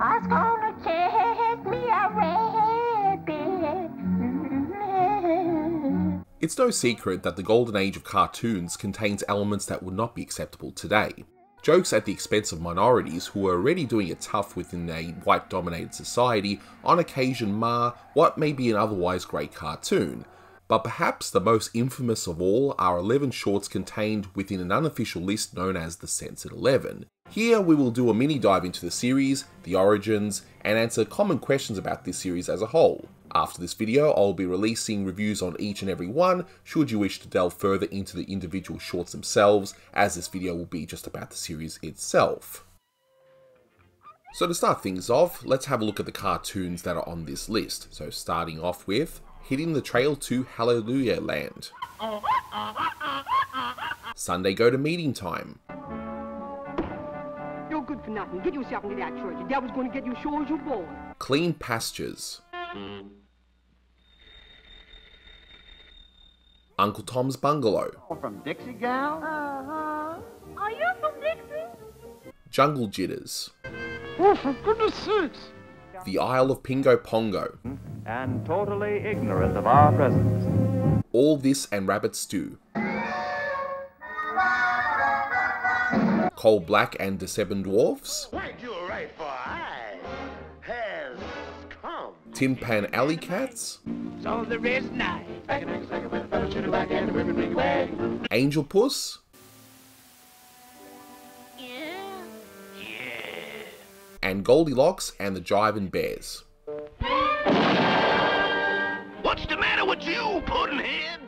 I was gonna take me a rabbit. It's no secret that the golden age of cartoons contains elements that would not be acceptable today. Jokes at the expense of minorities who were already doing it tough within a white-dominated society on occasion mar what may be an otherwise great cartoon. But perhaps the most infamous of all are 11 shorts contained within an unofficial list known as the Censored 11. Here we will do a mini dive into the series, the origins, and answer common questions about this series as a whole. After this video, I'll be releasing reviews on each and every one, should you wish to delve further into the individual shorts themselves, as this video will be just about the series itself. So to start things off, let's have a look at the cartoons that are on this list. So starting off with Hitting the Trail to Hallelujah Land, Sunday Go to Meeting Time, You're good for nothing. Get yourself into that church. The devil's going to get you sure as you're born. Clean Pastures, Uncle Tom's Bungalow, From Dixie Gal? Are you from Dixie? Jungle Jitters, Oh, for goodness sakes! The Isle of Pingo Pongo, And totally ignorant of our presence. All This and Rabbit Stew, Coal Black and the Seven Dwarfs, Quite your right for I has come. Tin Pan Alley Cats, So there is night. Angel Puss, Yeah. and Goldilocks and the Jivin' Bears. What's the matter with you, Puddinhead?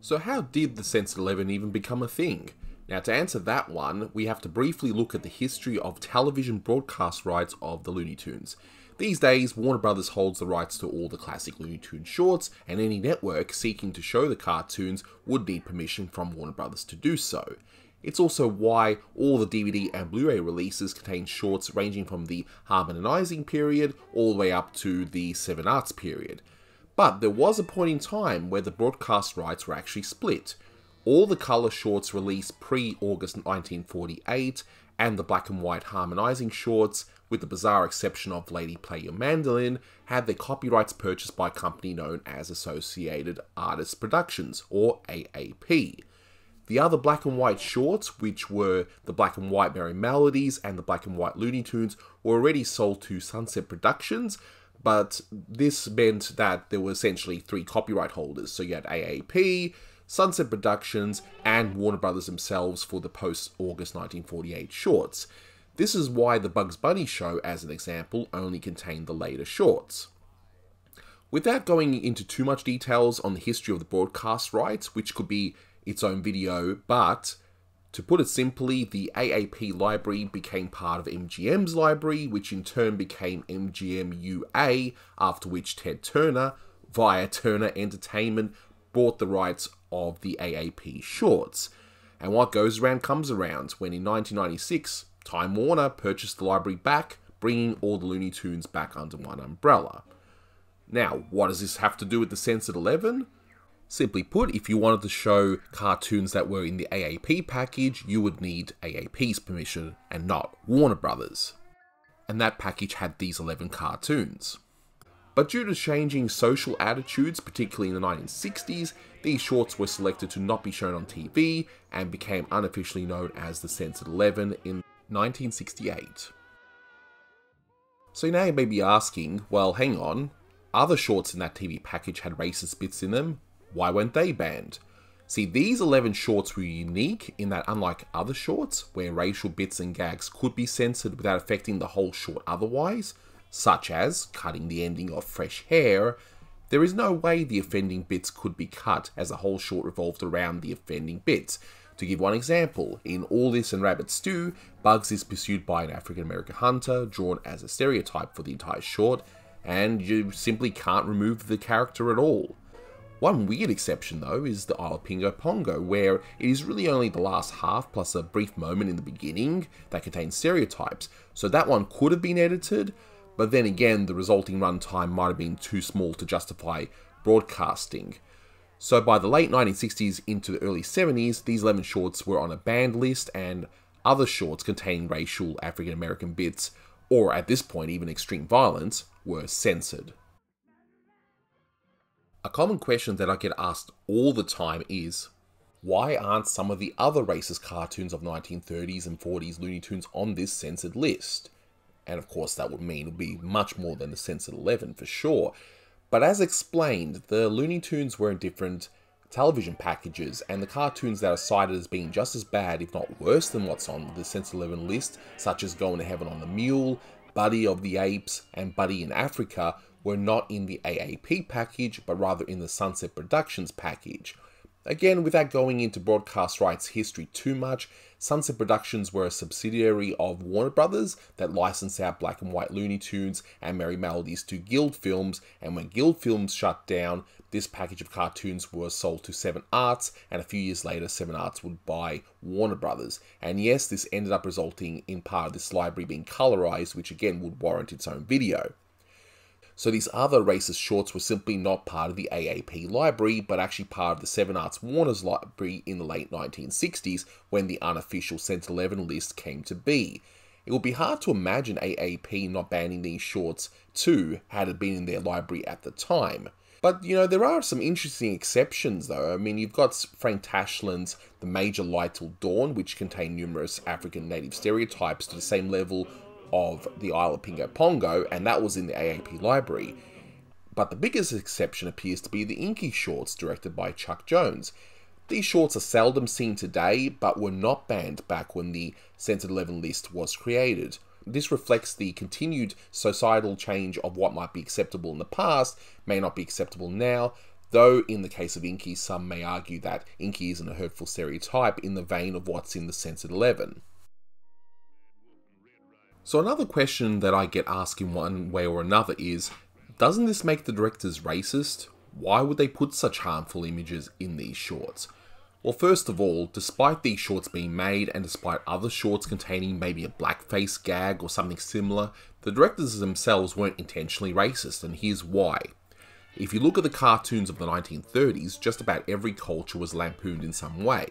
So how did the Censored 11 even become a thing? Now to answer that one, we have to briefly look at the history of television broadcast rights of the Looney Tunes. These days, Warner Brothers holds the rights to all the classic Looney Tunes shorts, and any network seeking to show the cartoons would need permission from Warner Brothers to do so. It's also why all the DVD and Blu-ray releases contain shorts ranging from the harmonizing period all the way up to the Seven Arts period. But there was a point in time where the broadcast rights were actually split. All the colour shorts released pre-August 1948, and the black and white harmonizing shorts, with the bizarre exception of Lady Play Your Mandolin, had their copyrights purchased by a company known as Associated Artists Productions, or AAP. The other black and white shorts, which were the black and white Merry Melodies and the black and white Looney Tunes, were already sold to Sunset Productions, but this meant that there were essentially 3 copyright holders. So you had AAP, Sunset Productions, and Warner Brothers themselves for the post-August 1948 shorts. This is why the Bugs Bunny show, as an example, only contained the later shorts. Without going into too much details on the history of the broadcast rights, which could be its own video, but to put it simply, the AAP library became part of MGM's library, which in turn became MGM UA, after which Ted Turner, via Turner Entertainment, bought the rights of the AAP shorts. And what goes around comes around, when in 1996, Time Warner purchased the library back, bringing all the Looney Tunes back under one umbrella. Now, what does this have to do with the Censored 11? Simply put, if you wanted to show cartoons that were in the AAP package, you would need AAP's permission, and not Warner Brothers. And that package had these 11 cartoons. But due to changing social attitudes, particularly in the 1960s, these shorts were selected to not be shown on TV, and became unofficially known as the Censored 11 in 1968. So now you may be asking, well hang on, other shorts in that TV package had racist bits in them, why weren't they banned? See, these 11 shorts were unique in that, unlike other shorts, where racial bits and gags could be censored without affecting the whole short otherwise, such as cutting the ending of Fresh Hair, there is no way the offending bits could be cut, as the whole short revolved around the offending bits. To give one example, in All This and Rabbit Stew, Bugs is pursued by an African American hunter, drawn as a stereotype for the entire short, and you simply can't remove the character at all. One weird exception though is the Isle of Pingo Pongo, where it is really only the last half plus a brief moment in the beginning that contains stereotypes, so that one could have been edited, but then again the resulting runtime might have been too small to justify broadcasting. So by the late 1960s into the early 70s, these 11 shorts were on a banned list, and other shorts containing racial African American bits or at this point even extreme violence, were censored. A common question that I get asked all the time is, why aren't some of the other racist cartoons of 1930s and 40s Looney Tunes on this censored list? And of course that would mean it would be much more than the censored 11 for sure. But as explained, the Looney Tunes were in different television packages, and the cartoons that are cited as being just as bad, if not worse than what's on the censored 11 list, such as Going to Heaven on the Mule, Buddy of the Apes, and Buddy in Africa, were not in the AAP package, but rather in the Sunset Productions package. Again, without going into broadcast rights history too much, Sunset Productions were a subsidiary of Warner Brothers that licensed out black and white Looney Tunes and Merry Melodies to Guild Films, and when Guild Films shut down, this package of cartoons was sold to Seven Arts, and a few years later Seven Arts would buy Warner Brothers. And yes, this ended up resulting in part of this library being colorized, which again would warrant its own video. So these other racist shorts were simply not part of the AAP library, but actually part of the Seven Arts Warner's library in the late 1960s when the unofficial censored 11 list came to be. It would be hard to imagine AAP not banning these shorts too, had it been in their library at the time. But, you know, there are some interesting exceptions though. I mean, you've got Frank Tashland's The Major Lie Till Dawn, which contained numerous African native stereotypes to the same level of the Isle of Pingo Pongo, and that was in the AAP library. But the biggest exception appears to be the Inky shorts, directed by Chuck Jones. These shorts are seldom seen today, but were not banned back when the censored 11 list was created. This reflects the continued societal change of what might be acceptable in the past, may not be acceptable now, though in the case of Inky, some may argue that Inky isn't a hurtful stereotype in the vein of what's in the censored 11. So another question that I get asked in one way or another is, doesn't this make the directors racist? Why would they put such harmful images in these shorts? Well, first of all, despite these shorts being made, and despite other shorts containing maybe a blackface gag or something similar, the directors themselves weren't intentionally racist, and here's why. If you look at the cartoons of the 1930s, just about every culture was lampooned in some way,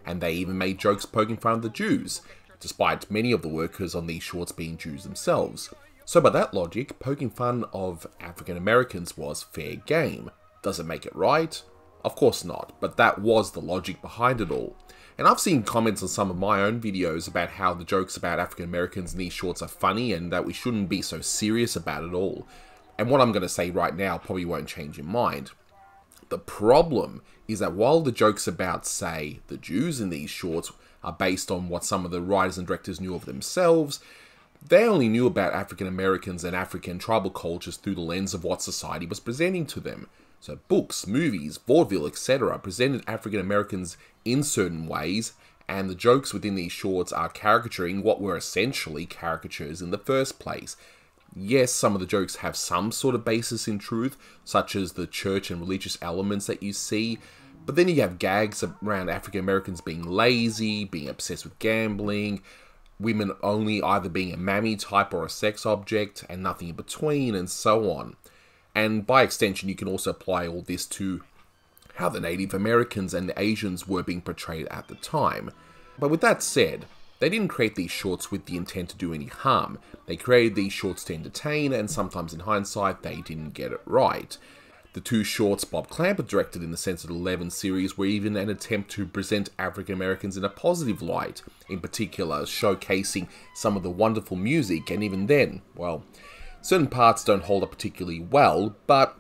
and they even made jokes poking fun of the Jews, despite many of the workers on these shorts being Jews themselves. So by that logic, poking fun of African Americans was fair game. Does it make it right? Of course not, but that was the logic behind it all. And I've seen comments on some of my own videos about how the jokes about African Americans in these shorts are funny and that we shouldn't be so serious about it all. And what I'm going to say right now probably won't change your mind. The problem is that while the jokes about, say, the Jews in these shorts are based on what some of the writers and directors knew of themselves, they only knew about African Americans and African tribal cultures through the lens of what society was presenting to them. So books, movies, vaudeville, etc. presented African Americans in certain ways, and the jokes within these shorts are caricaturing what were essentially caricatures in the first place. Yes, some of the jokes have some sort of basis in truth, such as the church and religious elements that you see, but then you have gags around African Americans being lazy, being obsessed with gambling, women only either being a mammy type or a sex object, and nothing in between, and so on. And by extension, you can also apply all this to how the Native Americans and the Asians were being portrayed at the time. But with that said, they didn't create these shorts with the intent to do any harm. They created these shorts to entertain, and sometimes in hindsight, they didn't get it right. The two shorts Bob Clampitt directed in the Censored 11 series were even an attempt to present African Americans in a positive light, in particular showcasing some of the wonderful music, and even then, well, certain parts don't hold up particularly well, but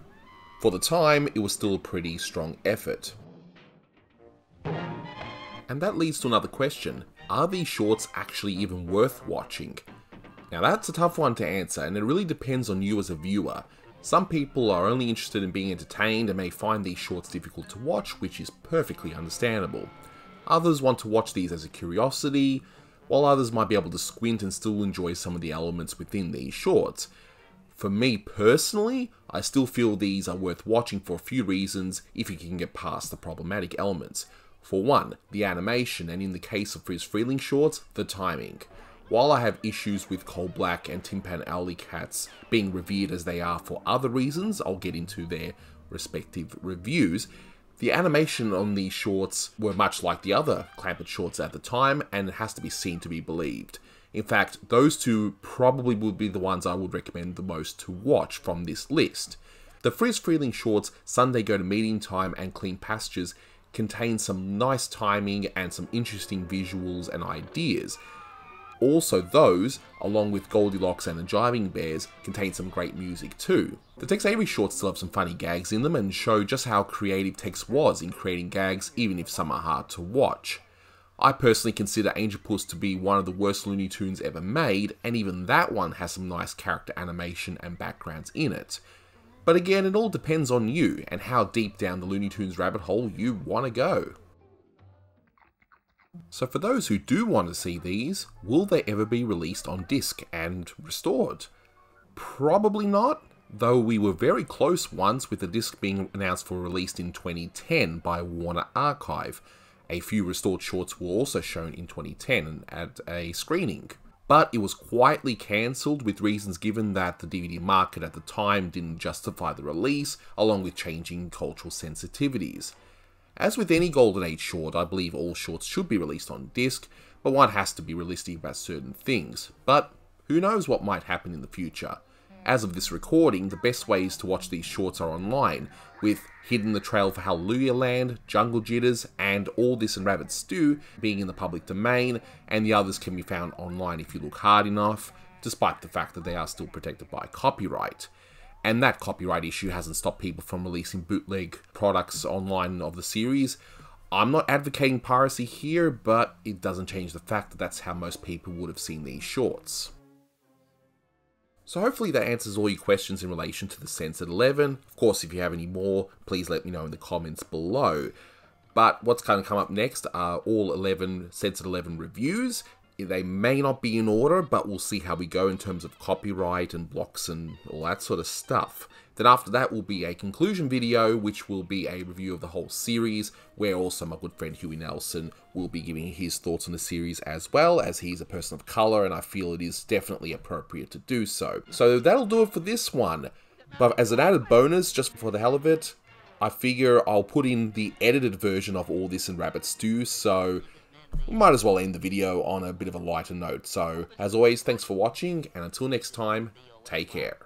for the time, it was still a pretty strong effort. And that leads to another question. Are these shorts actually even worth watching? Now that's a tough one to answer, and it really depends on you as a viewer. Some people are only interested in being entertained and may find these shorts difficult to watch, which is perfectly understandable. Others want to watch these as a curiosity, while others might be able to squint and still enjoy some of the elements within these shorts. For me personally, I still feel these are worth watching for a few reasons if you can get past the problematic elements. For one, the animation, and in the case of Friz Freleng shorts, the timing. While I have issues with Coal Black and Tin Pan Alley Cats being revered as they are for other reasons, I'll get into their respective reviews, the animation on these shorts were much like the other Clampitt shorts at the time, and it has to be seen to be believed. In fact, those two probably would be the ones I would recommend the most to watch from this list. The Friz Freleng shorts Sunday Go to Meeting Time and Clean Pastures contain some nice timing and some interesting visuals and ideas. Also those, along with Goldilocks and the Jiving Bears, contain some great music too. The Tex Avery shorts still have some funny gags in them and show just how creative Tex was in creating gags, even if some are hard to watch. I personally consider Angel Puss to be one of the worst Looney Tunes ever made, and even that one has some nice character animation and backgrounds in it. But again, it all depends on you, and how deep down the Looney Tunes rabbit hole you want to go. So for those who do want to see these, will they ever be released on disc and restored? Probably not, though we were very close once with the disc being announced for release in 2010 by Warner Archive. A few restored shorts were also shown in 2010 at a screening. But it was quietly cancelled with reasons given that the DVD market at the time didn't justify the release, along with changing cultural sensitivities. As with any Golden Age short, I believe all shorts should be released on disc, but one has to be realistic about certain things. But who knows what might happen in the future. As of this recording, the best ways to watch these shorts are online, with Hidden the Trail for Hallelujah Land, Jungle Jitters, and All This and Rabbit Stew being in the public domain, and the others can be found online if you look hard enough, despite the fact that they are still protected by copyright. And that copyright issue hasn't stopped people from releasing bootleg products online of the series. I'm not advocating piracy here, but it doesn't change the fact that that's how most people would have seen these shorts. So hopefully that answers all your questions in relation to the Censored 11. Of course, if you have any more, please let me know in the comments below. But what's going to come up next are all 11 Censored 11 reviews. They may not be in order, but we'll see how we go in terms of copyright and blocks and all that sort of stuff. Then after that will be a conclusion video, which will be a review of the whole series, where also my good friend Huey Nelson will be giving his thoughts on the series as well, as he's a person of colour and I feel it is definitely appropriate to do so. So that'll do it for this one. But as an added bonus, just for the hell of it, I figure I'll put in the edited version of All This and Rabbit Stew, so we might as well end the video on a bit of a lighter note. So as always, thanks for watching, and until next time, take care.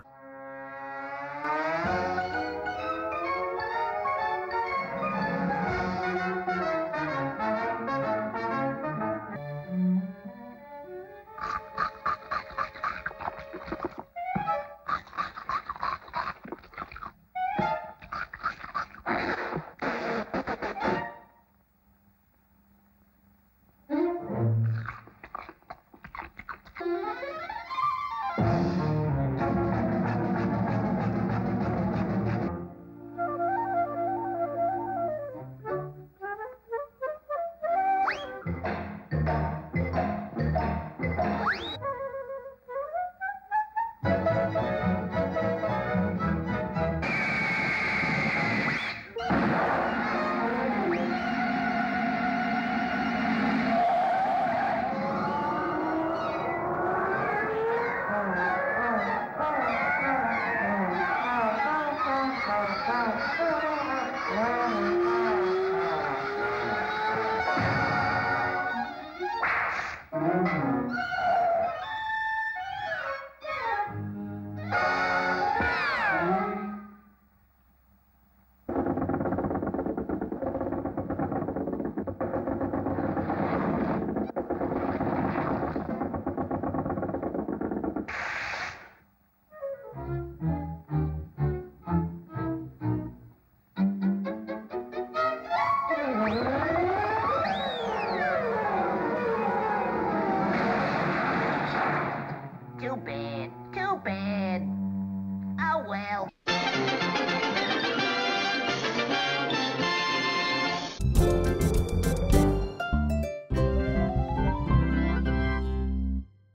Too bad. Oh well.